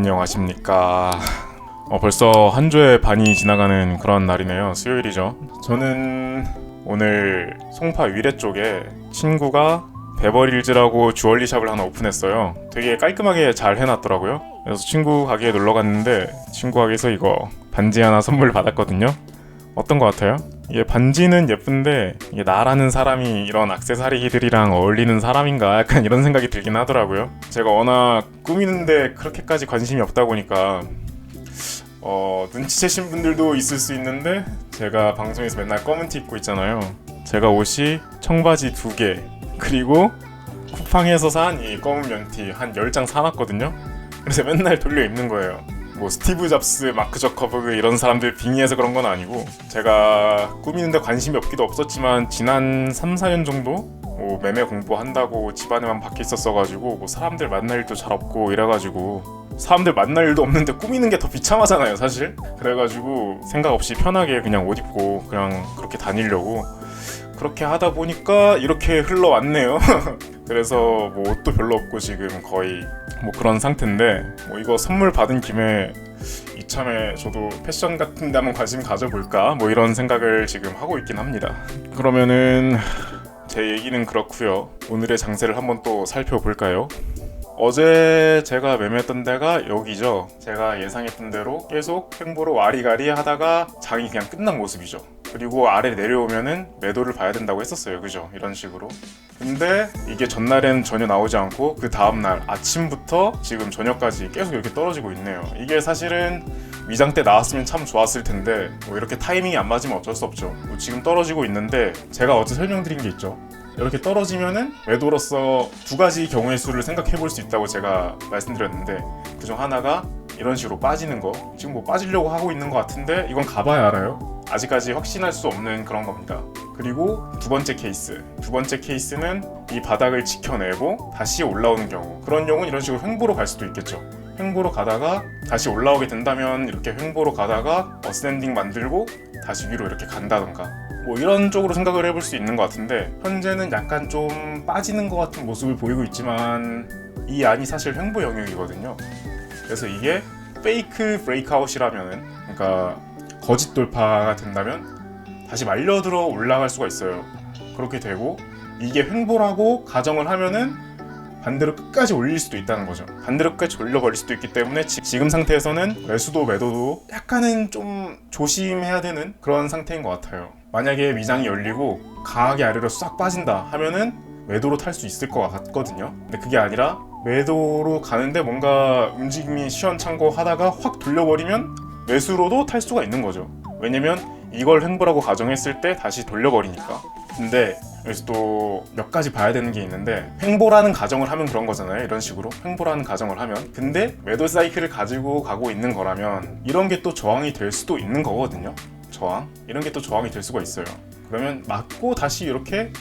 안녕하십니까. 벌써 한 주의 반이 지나가는 그런 날이네요. 수요일이죠. 저는 오늘 송파 위례 쪽에 친구가 베버릴즈라고 주얼리샵을 하나 오픈했어요. 되게 깔끔하게 잘 해놨더라고요. 그래서 친구 가게에 놀러 갔는데 친구 가게에서 이거 반지 하나 선물 받았거든요. 어떤 것 같아요? 이게 반지는 예쁜데 이게 나라는 사람이 이런 액세서리들이랑 어울리는 사람인가 약간 이런 생각이 들긴 하더라고요. 제가 워낙 꾸미는데 그렇게까지 관심이 없다 보니까 눈치채신 분들도 있을 수 있는데 제가 방송에서 맨날 검은 티 입고 있잖아요. 제가 옷이 청바지 2개 그리고 쿠팡에서 산 이 검은 면티 한 10장 사놨거든요. 그래서 맨날 돌려 입는 거예요. 뭐 스티브 잡스, 마크 저커버그 이런 사람들 빙의해서 그런 건 아니고 제가 꾸미는데 관심이 없기도 없었지만 지난 3-4년 정도 뭐 매매 공부한다고 집안에만 밖에 있었어가지고 뭐 사람들 만날 일도 잘 없고 이래가지고 사람들 만날 일도 없는데 꾸미는 게 더 비참하잖아요 사실. 그래가지고 생각 없이 편하게 그냥 옷 입고 그냥 그렇게 다니려고 그렇게 하다 보니까 이렇게 흘러왔네요. 그래서 뭐 옷도 별로 없고 지금 거의 뭐 그런 상태인데 뭐 이거 선물 받은 김에 이참에 저도 패션 같은 데 한번 관심 가져볼까 뭐 이런 생각을 지금 하고 있긴 합니다. 그러면은 제 얘기는 그렇고요. 오늘의 장세를 한번 또 살펴볼까요? 어제 제가 매매했던 데가 여기죠. 제가 예상했던 대로 계속 횡보로 와리가리 하다가 장이 그냥 끝난 모습이죠. 그리고 아래 내려오면은 매도를 봐야 된다고 했었어요. 그죠? 이런 식으로. 근데 이게 전날엔 전혀 나오지 않고 그 다음날 아침부터 지금 저녁까지 계속 이렇게 떨어지고 있네요. 이게 사실은 위장 때 나왔으면 참 좋았을 텐데 뭐 이렇게 타이밍이 안 맞으면 어쩔 수 없죠. 뭐 지금 떨어지고 있는데 제가 어제 설명드린 게 있죠. 이렇게 떨어지면은 매도로서 두 가지 경우의 수를 생각해 볼 수 있다고 제가 말씀드렸는데 그중 하나가 이런 식으로 빠지는 거. 지금 뭐 빠지려고 하고 있는 것 같은데 이건 가봐야 알아요. 아직까지 확신할 수 없는 그런 겁니다. 그리고 두 번째 케이스는 이 바닥을 지켜내고 다시 올라오는 경우. 그런 경우는 이런 식으로 횡보로 갈 수도 있겠죠. 횡보로 가다가 다시 올라오게 된다면 이렇게 횡보로 가다가 어센딩 만들고 다시 위로 이렇게 간다던가 뭐 이런 쪽으로 생각을 해볼 수 있는 것 같은데 현재는 약간 좀 빠지는 것 같은 모습을 보이고 있지만 이 안이 사실 횡보 영역이거든요. 그래서 이게 페이크 브레이크아웃이라면은 그러니까 거짓 돌파가 된다면 다시 말려들어 올라갈 수가 있어요. 그렇게 되고 이게 횡보라고 가정을 하면은 반대로 끝까지 올릴 수도 있다는 거죠. 반대로 끝까지 올려버릴 수도 있기 때문에 지금 상태에서는 매수도 매도도 약간은 좀 조심해야 되는 그런 상태인 것 같아요. 만약에 위장이 열리고 강하게 아래로 싹 빠진다 하면은 매도로 탈 수 있을 것 같거든요. 근데 그게 아니라 매도로 가는데 뭔가 움직임이 시원찮고 하다가 확 돌려버리면 매수로도 탈 수가 있는 거죠. 왜냐면 이걸 횡보라고 가정했을 때 다시 돌려버리니까. 근데 여기서 또 몇 가지 봐야 되는 게 있는데 횡보라는 가정을 하면 그런 거잖아요. 이런 식으로 횡보라는 가정을 하면 근데 매도 사이클을 가지고 가고 있는 거라면 이런 게 또 저항이 될 수도 있는 거거든요. 저항? 이런 게 또 저항이 될 수가 있어요. 그러면 맞고 다시 이렇게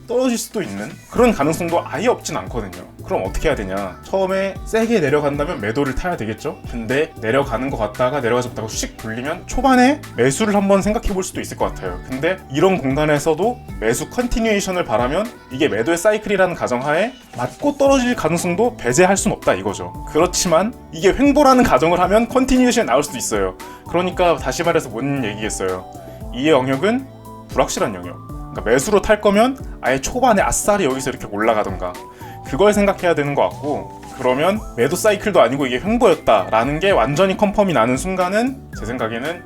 떨어질 수도 있는 그런 가능성도 아예 없진 않거든요. 그럼 어떻게 해야 되냐? 처음에 세게 내려간다면 매도를 타야 되겠죠? 근데 내려가는 것 같다가 내려가지 못하고 씩 돌리면 초반에 매수를 한번 생각해 볼 수도 있을 것 같아요. 근데 이런 공간에서도 매수 컨티뉴에이션을 바라면 이게 매도의 사이클이라는 가정하에 맞고 떨어질 가능성도 배제할 순 없다 이거죠. 그렇지만 이게 횡보라는 가정을 하면 컨티뉴에이션이 나올 수도 있어요. 그러니까 다시 말해서 뭔 얘기겠어요? 이 영역은 불확실한 영역. 그러니까 매수로 탈 거면 아예 초반에 아싸리 여기서 이렇게 올라가던가 그걸 생각해야 되는 것 같고 그러면 매도 사이클도 아니고 이게 횡보였다라는 게 완전히 컨펌이 나는 순간은 제 생각에는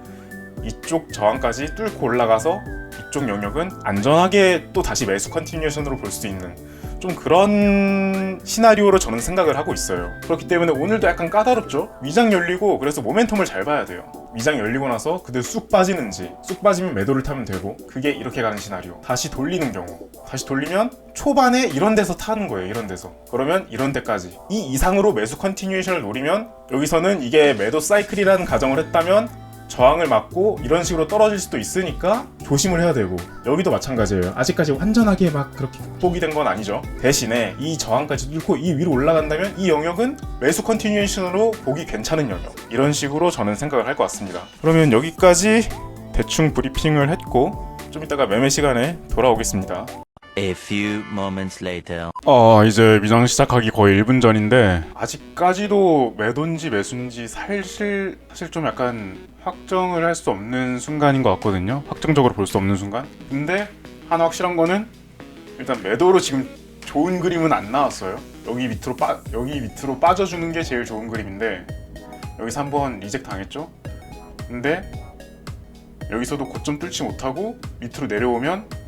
이쪽 저항까지 뚫고 올라가서 이쪽 영역은 안전하게 또 다시 매수 컨티뉴에이션으로 볼 수 있는 좀 그런 시나리오로 저는 생각을 하고 있어요. 그렇기 때문에 오늘도 약간 까다롭죠? 위장 열리고 그래서 모멘텀을 잘 봐야 돼요. 위장 열리고 나서 그대로 쑥 빠지는지 쑥 빠지면 매도를 타면 되고 그게 이렇게 가는 시나리오. 다시 돌리는 경우 다시 돌리면 초반에 이런 데서 타는 거예요. 이런 데서 그러면 이런 데까지 이 이상으로 매수 컨티뉴에이션을 노리면 여기서는 이게 매도 사이클이라는 가정을 했다면 저항을 맞고 이런 식으로 떨어질 수도 있으니까 조심을 해야 되고 여기도 마찬가지예요. 아직까지 완전하게 막 그렇게 극복이 된 건 아니죠. 대신에 이 저항까지 뚫고 이 위로 올라간다면 이 영역은 매수 컨티뉴에이션으로 보기 괜찮은 영역 이런 식으로 저는 생각을 할 것 같습니다. 그러면 여기까지 대충 브리핑을 했고 좀 이따가 매매 시간에 돌아오겠습니다. A few moments later. 이제 미장 시작하기 거의 1분 전인데 아직까지도 매도인지 매수인지 사실 좀 약간 확정을 할 수 없는 순간인 것 같거든요. 확정적으로 볼 수 없는 순간. 근데 하나 확실한 거는 일단 매도로 지금 좋은 그림은 안 나왔어요. 여기 밑으로 빠져주는 게 제일 좋은 그림인데 여기서 한번 리젝 당했죠. 근데 여기서도 고점 뚫지 못하고 밑으로 내려오면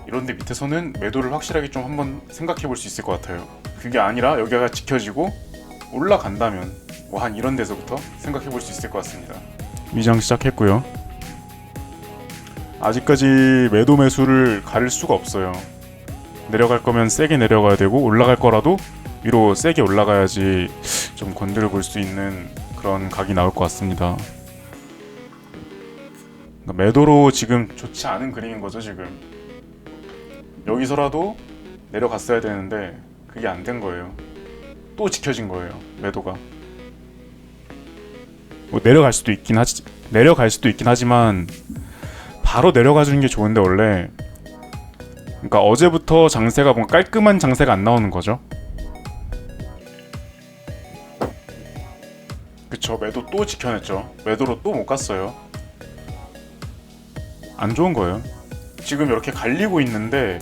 이런데 밑에서는 매도를 확실하게 좀 한번 생각해 볼 수 있을 것 같아요. 그게 아니라 여기가 지켜지고 올라간다면 뭐 한 이런 데서부터 생각해 볼 수 있을 것 같습니다. 미장 시작했고요. 아직까지 매도 매수를 가릴 수가 없어요. 내려갈 거면 세게 내려가야 되고 올라갈 거라도 위로 세게 올라가야지 좀 건드려 볼 수 있는 그런 각이 나올 것 같습니다. 그러니까 매도로 지금 좋지 않은 그림인 거죠. 지금 여기서라도 내려갔어야 되는데 그게 안 된 거예요. 또 지켜진 거예요. 매도가 뭐 내려갈 수도 있긴 하지만 바로 내려가 주는 게 좋은데 원래 그러니까 어제부터 장세가 뭔가 깔끔한 장세가 안 나오는 거죠. 그쵸. 매도 또 지켜냈죠. 매도로 또 못 갔어요. 안 좋은 거예요. 지금 이렇게 갈리고 있는데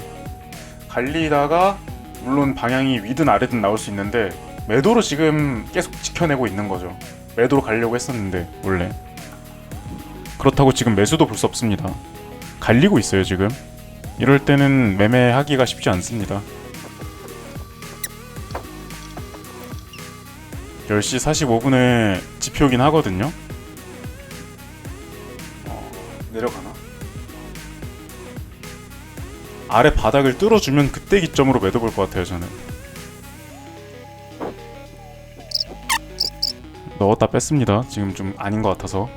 갈리다가 물론 방향이 위든 아래든 나올 수 있는데 매도로 지금 계속 지켜내고 있는 거죠. 매도로 가려고 했었는데 원래 그렇다고 지금 매수도 볼 수 없습니다. 갈리고 있어요 지금. 이럴 때는 매매하기가 쉽지 않습니다. 10시 45분에 지표긴 하거든요. 내려가나? 아래 바닥을 뚫어주면 그때 기점으로 매도 볼 것 같아요 저는. 넣었다 뺐습니다. 지금 좀 아닌 것 같아서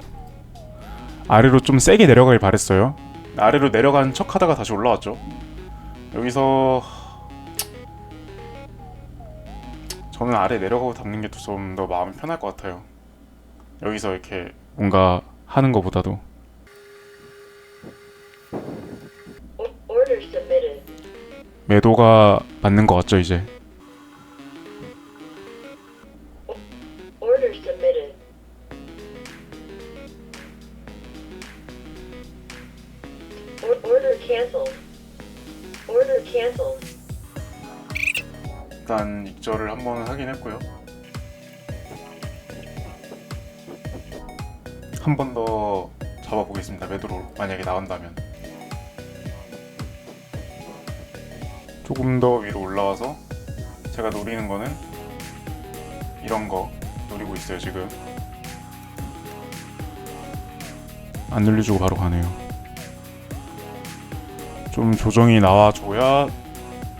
아래로 좀 세게 내려가길 바랬어요. 아래로 내려간 척 하다가 다시 올라왔죠. 여기서 저는 아래 내려가고 담는 게 좀 더 마음이 편할 것 같아요. 여기서 이렇게 뭔가 하는 것보다도. 매도가 맞는 것 같죠 이제. 일단 익절을 한번 하긴 했고요. 한 번 더 잡아보겠습니다. 매도로 만약에 나온다면 조금 더 위로 올라와서 제가 노리는 거는 이런 거 노리고 있어요 지금. 안 늘려주고 바로 가네요. 좀 조정이 나와줘야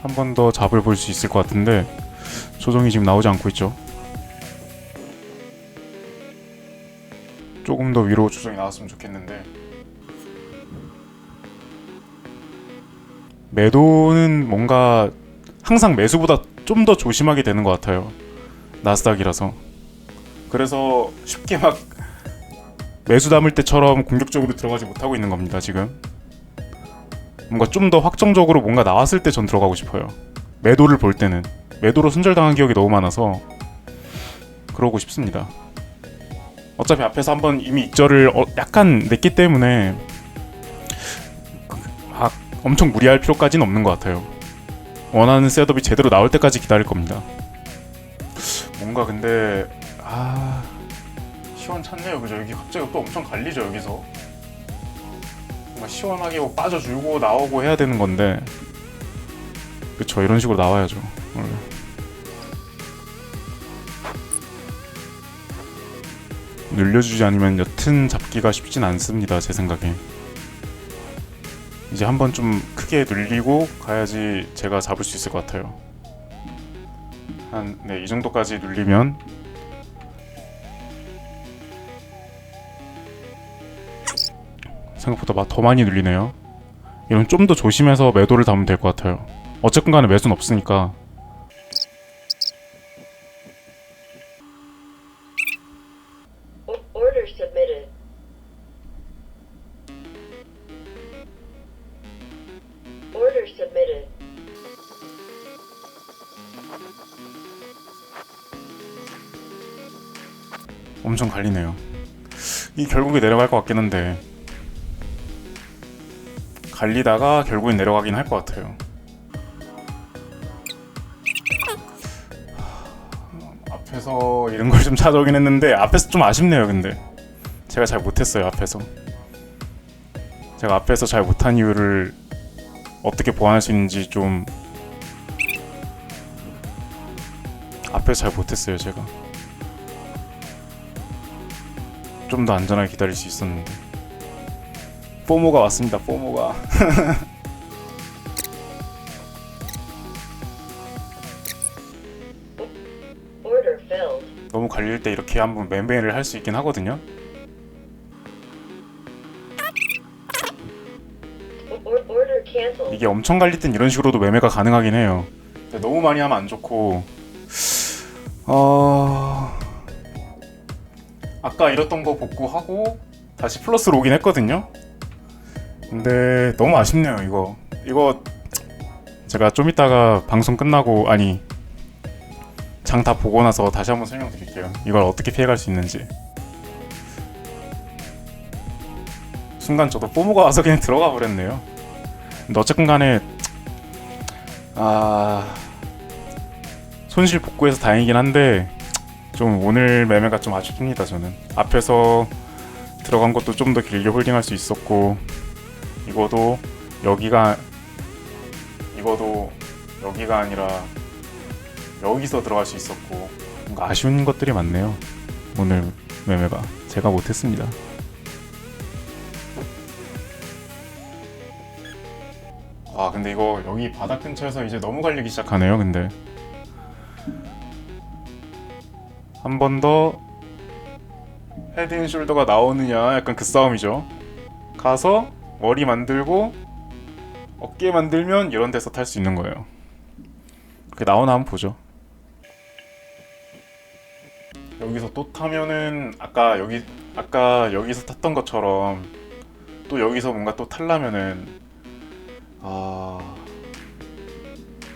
한 번 더 잡을 볼 수 있을 것 같은데 조정이 지금 나오지 않고 있죠. 조금 더 위로 조정이 나왔으면 좋겠는데 매도는 뭔가 항상 매수보다 좀 더 조심하게 되는 것 같아요. 나스닥이라서. 그래서 쉽게 막 매수 담을 때처럼 공격적으로 들어가지 못하고 있는 겁니다 지금. 뭔가 좀 더 확정적으로 뭔가 나왔을 때 전 들어가고 싶어요. 매도를 볼 때는. 매도로 손절당한 기억이 너무 많아서 그러고 싶습니다. 어차피 앞에서 한번 이미 익절을 약간 냈기 때문에 엄청 무리할 필요까지는 없는 것 같아요. 원하는 셋업이 제대로 나올 때까지 기다릴 겁니다. 뭔가 근데 시원찮네요. 그죠? 여기 갑자기 또 엄청 갈리죠 여기서. 뭔가 시원하게 뭐 빠져주고 나오고 해야 되는 건데 그쵸. 이런 식으로 나와야죠 원래. 늘려주지 않으면 여튼 잡기가 쉽진 않습니다 제 생각에. 이제 한번 좀 크게 늘리고 가야지 제가 잡을 수 있을 것 같아요. 이 정도까지 눌리면 생각보다 더 많이 눌리네요. 이건 좀 더 조심해서 매도를 담으면 될 것 같아요. 어쨌건 간에 매수는 없으니까. Order submitted. 엄청 갈리네요. 이 결국에 내려갈 것 같긴 한데 갈리다가 결국엔 내려가긴 할 것 같아요. 앞에서 이런 걸 좀 찾아오긴 했는데 앞에서 좀 아쉽네요. 근데 제가 잘 못했어요. 제가 앞에서 잘 못한 이유를 어떻게 보완할 수 있는지 좀 앞에서 잘 못했어요. 제가 좀 더 안전하게 기다릴 수 있었는데. 포모가 왔습니다. 포모가. Order filled. 너무 갈릴 때 이렇게 한번 매매를 할 수 있긴 하거든요. Order cancelled. 이게 엄청 갈릴 땐 이런 식으로도 매매가 가능하긴 해요. 근데 너무 많이 하면 안 좋고 아까 잃었던 거 복구하고 다시 플러스로 오긴 했거든요. 근데 너무 아쉽네요. 이거 제가 좀 이따가 방송 끝나고 아니 장 다 보고 나서 다시 한번 설명드릴게요. 이걸 어떻게 피해갈 수 있는지. 순간 저도 포모가 와서 그냥 들어가 버렸네요. 근데 어쨌든 간에 손실 복구해서 다행이긴 한데 좀 오늘 매매가 좀 아쉽습니다. 저는 앞에서 들어간 것도 좀 더 길게 홀딩할 수 있었고 이거도 여기가 아니라 여기서 들어갈 수 있었고 뭔가 아쉬운 것들이 많네요. 오늘 매매가 제가 못했습니다. 근데 이거 여기 바닥 근처에서 이제 너무 갈리기 시작하네요. 근데 한 번 더 헤드앤숄더가 나오느냐 약간 그 싸움이죠. 가서 머리 만들고 어깨 만들면 이런 데서 탈 수 있는 거예요. 그게 나오나 한번 보죠. 여기서 또 타면은 아까 여기서 탔던 것처럼 또 여기서 뭔가 또 타려면은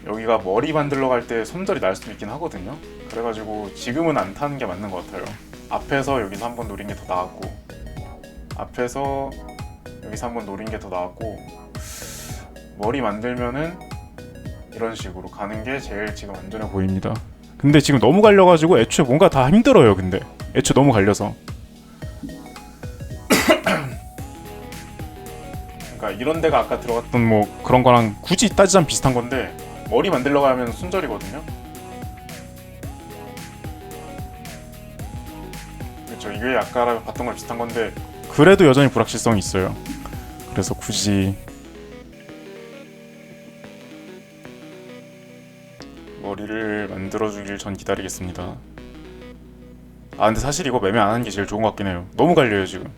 여기가 머리 만들러 갈 때 손절이 날 수도 있긴 하거든요. 그래가지고 지금은 안 타는 게 맞는 것 같아요. 앞에서 여기서 한번 노린 게 더 나았고 앞에서 여기서 한번 노린 게 더 나았고 머리 만들면은 이런 식으로 가는 게 제일 지금 안전해 보입니다. 근데 지금 너무 갈려가지고 애초에 뭔가 다 힘들어요. 근데 애초에 너무 갈려서 그러니까 이런 데가 아까 들어갔던 뭐 그런 거랑 굳이 따지자면 비슷한 건데 머리 만들러 가면 순절이거든요. 그렇죠. 이게 아까 봤던 거랑 비슷한 건데 그래도 여전히 불확실성이 있어요. 그래서 굳이 머리를 만들어주길 전 기다리겠습니다. 근데 사실 이거 매매 안 하는 게 제일 좋은 것 같긴 해요. 너무 갈려요 지금.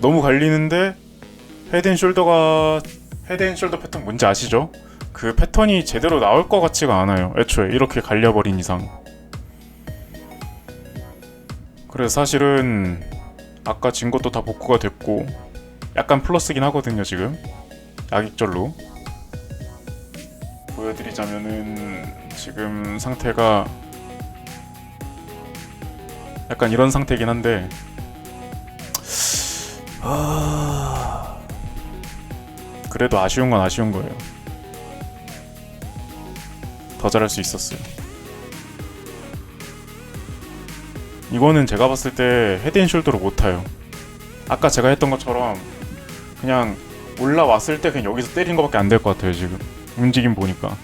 너무 갈리는데 헤드앤숄더 패턴 뭔지 아시죠? 그 패턴이 제대로 나올 것 같지가 않아요. 애초에 이렇게 갈려버린 이상. 그래서 사실은 아까 진 것도 다 복구가 됐고 약간 플러스긴 하거든요 지금. 약익절로 보여드리자면은 지금 상태가 약간 이런 상태긴 한데 그래도 아쉬운 건 아쉬운 거예요. 더 잘할 수 있었어요. 이거는 제가 봤을 때 헤드앤숄더로 못 타요. 아까 제가 했던 것처럼 그냥 올라왔을 때 그냥 여기서 때리는 것밖에 안 될 것 같아요 지금 움직임 보니까.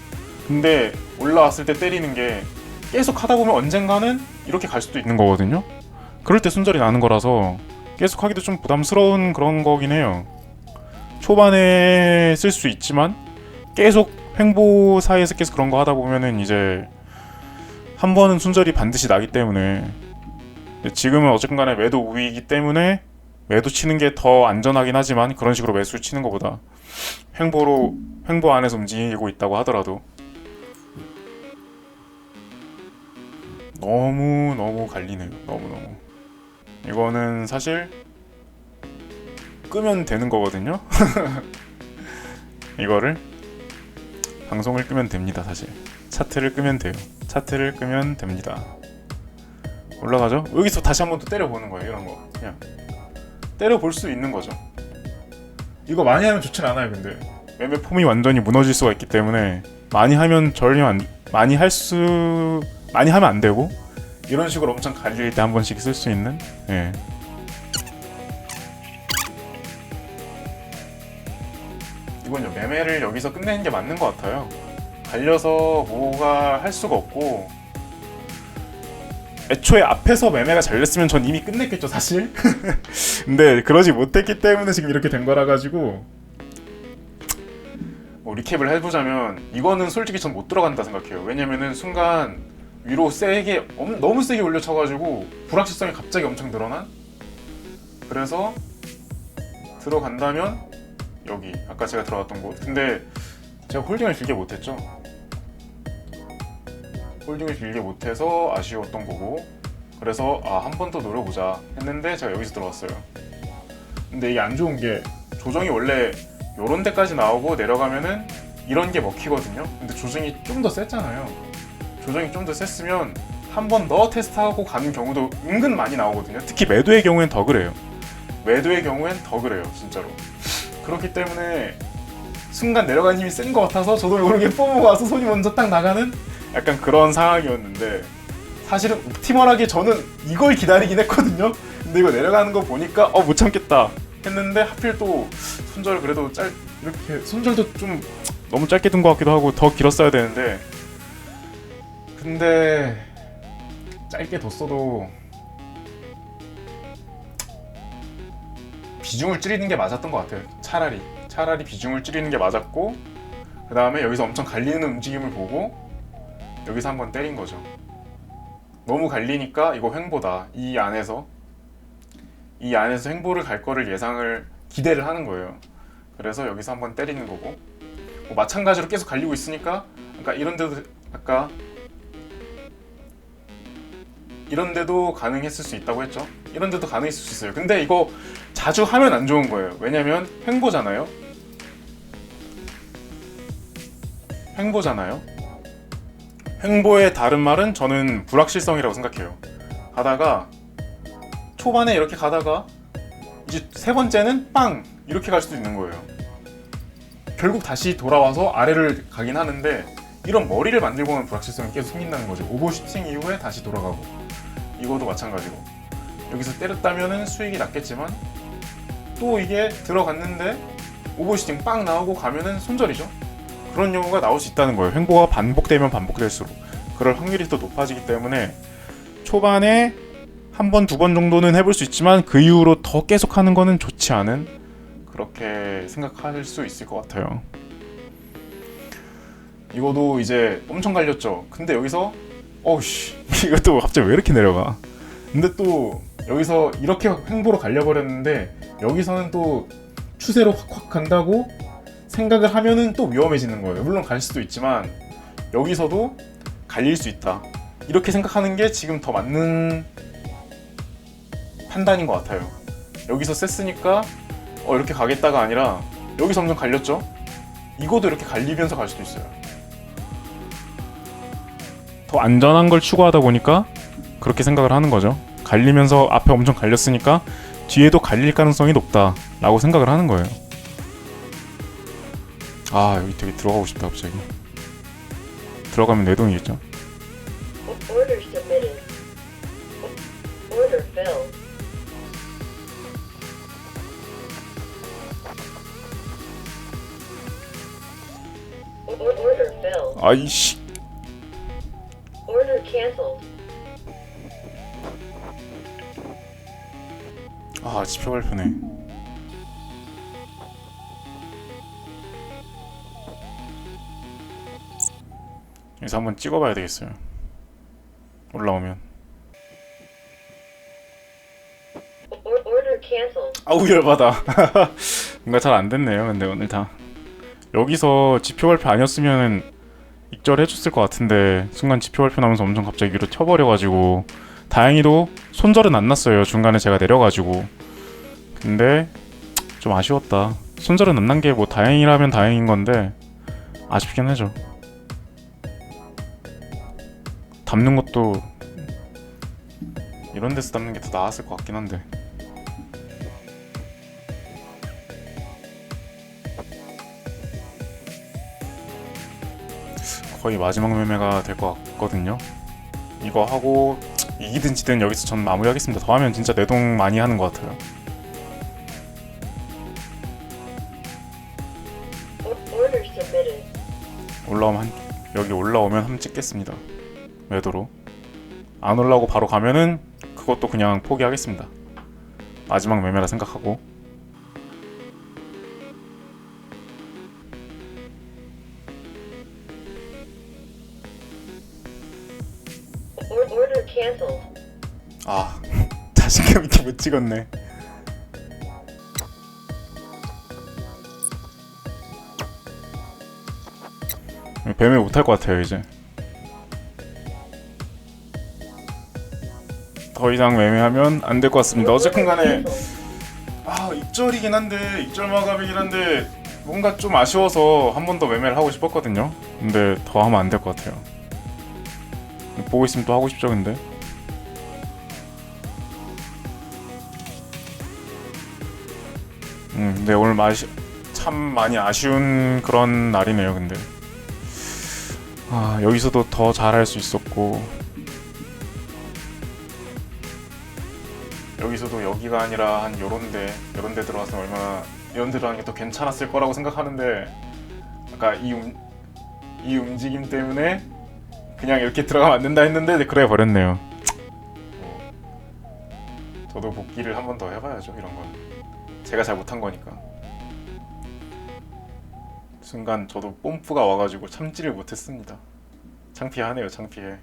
근데 올라왔을 때 때리는 게 계속 하다 보면 언젠가는 이렇게 갈 수도 있는 거거든요. 그럴 때 순절이 나는 거라서 계속 하기도 좀 부담스러운 그런 거긴 해요. 초반에 쓸 수 있지만 계속 횡보 사이에서 계속 그런 거 하다 보면은 이제 한 번은 순절이 반드시 나기 때문에 지금은 어쨌든 간에 매도 우위이기 때문에 매도 치는 게 더 안전하긴 하지만 그런 식으로 매수 치는 것보다 횡보 안에서 움직이고 있다고 하더라도 너무 갈리네요. 너무 이거는 사실 끄면 되는 거거든요. 이거를 방송을 끄면 됩니다. 사실 차트를 끄면 돼요. 차트를 끄면 됩니다. 올라가죠? 여기서 다시 한번 또 때려보는 거예요. 이런 거 그냥 때려볼 수 있는 거죠. 이거 많이 하면 좋진 않아요. 근데 매매 폼이 완전히 무너질 수가 있기 때문에 많이 하면 많이 하면 안 되고 이런 식으로 엄청 갈릴 때 한 번씩 쓸 수 있는. 예. 이건요, 매매를 여기서 끝내는 게 맞는 것 같아요. 갈려서 뭐가 할 수가 없고, 애초에 앞에서 매매가 잘렸으면 전 이미 끝냈겠죠, 사실. 근데 그러지 못했기 때문에 지금 이렇게 된 거라 가지고 뭐 리캡을 해보자면 이거는 솔직히 전 못 들어간다 생각해요. 왜냐면은 순간 위로 세게 너무 세게 올려쳐가지고 불확실성이 갑자기 엄청 늘어난. 그래서 들어간다면 여기 아까 제가 들어갔던 곳. 근데 제가 홀딩을 길게 못했죠. 홀딩을 길게 못해서 아쉬웠던 거고, 그래서 한 번 더 노려보자 했는데 제가 여기서 들어왔어요. 근데 이게 안 좋은 게 조정이 원래 요런 데까지 나오고 내려가면은 이런 게 먹히거든요. 근데 조정이 좀 더 셌잖아요. 조정이 좀 더 셌으면 한 번 더 테스트하고 가는 경우도 은근 많이 나오거든요. 특히 매도의 경우엔 더 그래요. 매도의 경우엔 더 그래요, 진짜로. 그렇기 때문에 순간 내려가는 힘이 센 것 같아서 저도 모르게 뽀뽀가 와서 손이 먼저 딱 나가는 약간 그런 상황이었는데, 사실은 옵티멀하게 저는 이걸 기다리긴 했거든요. 근데 이거 내려가는 거 보니까 못 참겠다 했는데, 하필 또 손절 그래도 이렇게 손절도 좀 너무 짧게 둔 것 같기도 하고 더 길었어야 되는데, 근데 짧게 뒀어도 비중을 줄이는 게 맞았던 것 같아요. 차라리 비중을 줄이는 게 맞았고, 그 다음에 여기서 엄청 갈리는 움직임을 보고 여기서 한번 때린 거죠. 너무 갈리니까 이거 횡보다. 이 안에서 횡보를 갈 거를 기대를 하는 거예요. 그래서 여기서 한번 때리는 거고, 뭐 마찬가지로 계속 갈리고 있으니까 이런 데도 가능했을 수 있다고 했죠. 이런 데도 가능했을 수 있어요. 근데 이거 자주 하면 안 좋은 거예요. 왜냐면 횡보잖아요. 횡보의 다른 말은 저는 불확실성이라고 생각해요. 초반에 이렇게 가다가 이제 세 번째는 빵! 이렇게 갈 수도 있는 거예요. 결국 다시 돌아와서 아래를 가긴 하는데, 이런 머리를 만들고 오면 불확실성이 계속 생긴다는 거죠. 오버슈팅 이후에 다시 돌아가고, 이것도 마찬가지고. 여기서 때렸다면은 수익이 났겠지만 또 이게 들어갔는데 오버슈팅 빵 나오고 가면은 손절이죠. 그런 경우가 나올 수 있다는 거예요. 횡보가 반복되면 반복될수록 그럴 확률이 더 높아지기 때문에 초반에 한 번, 두 번 정도는 해볼 수 있지만 그 이후로 더 계속하는 거는 좋지 않은, 그렇게 생각할 수 있을 것 같아요. 이거도 이제 엄청 갈렸죠. 근데 여기서 이것도 갑자기 왜 이렇게 내려가? 근데 또 여기서 이렇게 횡보로 갈려버렸는데 여기서는 또 추세로 확확 간다고 생각을 하면은 또 위험해지는 거예요. 물론 갈 수도 있지만 여기서도 갈릴 수 있다, 이렇게 생각하는 게 지금 더 맞는 판단인 것 같아요. 여기서 셌으니까 이렇게 가겠다가 아니라 여기서 엄청 갈렸죠? 이거도 이렇게 갈리면서 갈 수도 있어요. 더 안전한 걸 추구하다 보니까 그렇게 생각을 하는 거죠. 갈리면서 앞에 엄청 갈렸으니까 뒤에도 갈릴 가능성이 높다라고 생각을 하는 거예요. 여기 되게 들어가고 싶다 갑자기. 들어가면 내동이겠죠. Order submitted. Order filled. Order filled. 아이씨. Order cancelled. 지표 발표네. 여기서 한번 찍어봐야 되겠어요. 올라오면. Order cancelled. 열받아. 뭔가 잘 안 됐네요. 근데 오늘 다 여기서 지표 발표 아니었으면은 익절해줬을 것 같은데, 순간 지표 발표 나면서 엄청 갑자기 위로 튀어버려가지고, 다행히도 손절은 안 났어요. 중간에 제가 내려가지고. 근데 좀 아쉬웠다. 손절은 안 난 게 뭐 다행이라면 다행인 건데 아쉽긴 하죠. 담는 것도 이런 데서 담는 게 더 나았을 것 같긴 한데. 거의 마지막 매매가 될 것 같거든요. 이거 하고 이기든 지든 여기서 전 마무리하겠습니다. 더 하면 진짜 내동 많이 하는 것 같아요. Order submitted. 여기 올라오면 한번 찍겠습니다. 매도로. 안 올라오고 바로 가면은 그것도 그냥 포기하겠습니다. 마지막 매매라 생각하고. Order canceled. 아, 자신감 있게 못 찍었네. 매매 못할 것 같아요 이제. 더 이상 매매하면 안 될 것 같습니다. 어쨌든 간에 입절이긴 한데, 입절 마감이긴 한데 뭔가 좀 아쉬워서 한 번 더 매매를 하고 싶었거든요. 근데 더 하면 안 될 것 같아요. 보고 있으면 또 하고 싶죠. 근데 근데 오늘 참 많이 아쉬운 그런 날이네요. 근데 여기서도 더 잘할 수 있었고, 여기서도 여기가 아니라 한 요런 데 들어갔으면 얼마나, 이런 데 들어가는 게 더 괜찮았을 거라고 생각하는데, 아까 이 움직임 때문에 그냥 이렇게 들어가면 안 된다 했는데 그래 버렸네요. 저도 복귀를 한 번 더 해봐야죠. 이런 건 제가 잘 못한 거니까. 순간 저도 뽐뿌가 와가지고 참지를 못했습니다. 창피하네요. 창피해.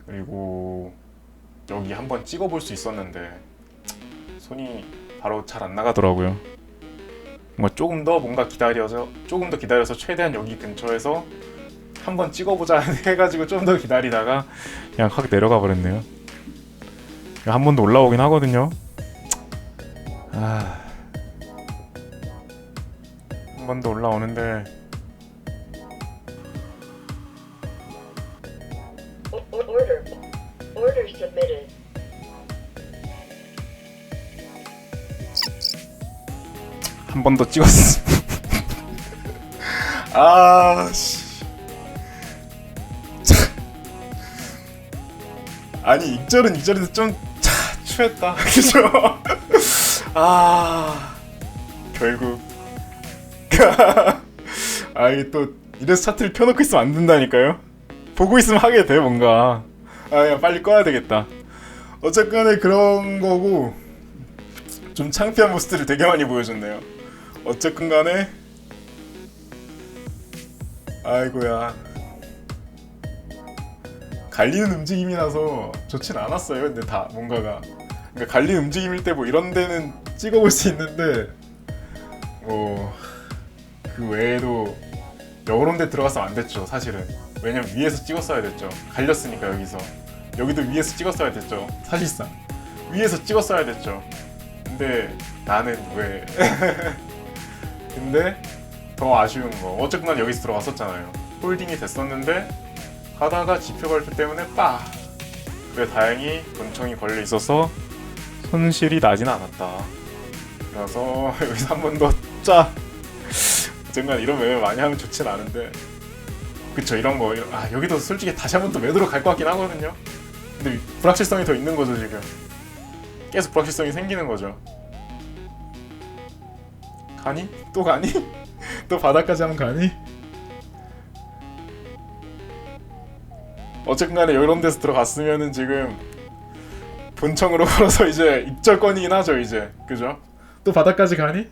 그리고 여기 한번 찍어볼 수 있었는데 손이 바로 잘 안 나가더라고요. 조금 더 기다려서 최대한 여기 근처에서 한번 찍어보자 해가지고 좀 더 기다리다가 그냥 확 내려가 버렸네요. 한 번 더 올라오긴 하거든요. 한 번 더 올라오는데 Order submitted. 한 번 더 찍었어. 씨. 아니 익절에서 좀 추했다. 그죠? 결국 이게 또 이래서 차트를 펴놓고 있으면 안 된다니까요. 보고 있으면 하게 돼 뭔가. 그냥 빨리 꺼야 되겠다. 어쨌거나 그런 거고, 좀 창피한 모습들을 되게 많이 보여줬네요. 어쨌건 간에 아이고야, 갈리는 움직임이 나서 좋진 않았어요. 근데 다 뭔가가, 그러니까 갈리는 움직임일 때 뭐 이런 데는 찍어볼 수 있는데 그 외에도 여러 데 들어갔으면 안 됐죠 사실은. 왜냐면 위에서 찍었어야 됐죠. 갈렸으니까. 여기도 위에서 찍었어야 됐죠. 사실상 위에서 찍었어야 됐죠. 근데 나는 왜 근데 더 아쉬운 거, 어쨌건 여기서 들어갔었잖아요. 홀딩이 됐었는데 가다가 지표 발표 때문에 그래 다행히 권총이 걸려 있어서 손실이 나진 않았다. 그래서 여기서 한 번 더 어쨌건 이런 매매 많이 하면 좋진 않은데, 그쵸, 이런 거. 여기도 솔직히 다시 한 번 더 매도로 갈 것 같긴 하거든요. 근데 불확실성이 더 있는 거죠. 지금 계속 불확실성이 생기는 거죠. 가니? 또 가니? 또 바닥까지 한번 가니? 어쨌든 간에 이런 데서 들어갔으면은 지금 본청으로 걸어서 이제 입절권이긴 하죠 이제. 그죠? 또 바닥까지 가니?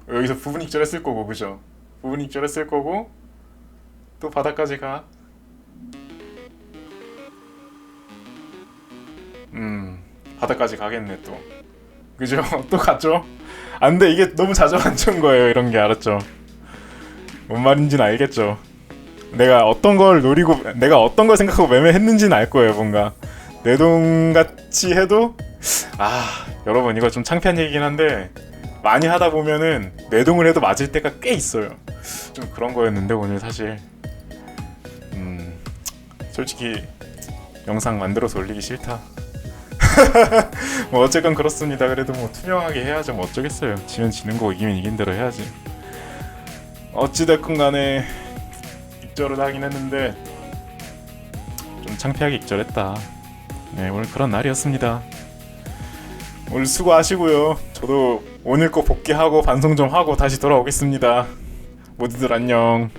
여기서 부분 입절했을 거고, 그죠? 부분 입절했을 거고 또 바닥까지 가. 바닥까지 가겠네 또. 그죠? 또 갔죠? 안돼, 이게 너무 자주 안 좋은 거예요 이런 게. 알았죠? 뭔 말인지는 알겠죠? 내가 어떤 걸 노리고, 내가 어떤 걸 생각하고 매매했는지는 알 거예요. 뭔가 내동같이 해도 여러분 이거 좀 창피한 얘기긴 한데, 많이 하다 보면은 내동을 해도 맞을 때가 꽤 있어요. 좀 그런 거였는데 오늘 사실 솔직히 영상 만들어서 올리기 싫다. 뭐 어쨌건 그렇습니다. 그래도 뭐 투명하게 해야죠. 뭐 어쩌겠어요. 지면 지는 거고 이기면 이긴 대로 해야지. 어찌됐건 간에 익절을 하긴 했는데 좀 창피하게 익절했다. 네, 오늘 그런 날이었습니다. 오늘 수고하시고요. 저도 오늘 거 복귀하고 반성 좀 하고 다시 돌아오겠습니다. 모두들 안녕.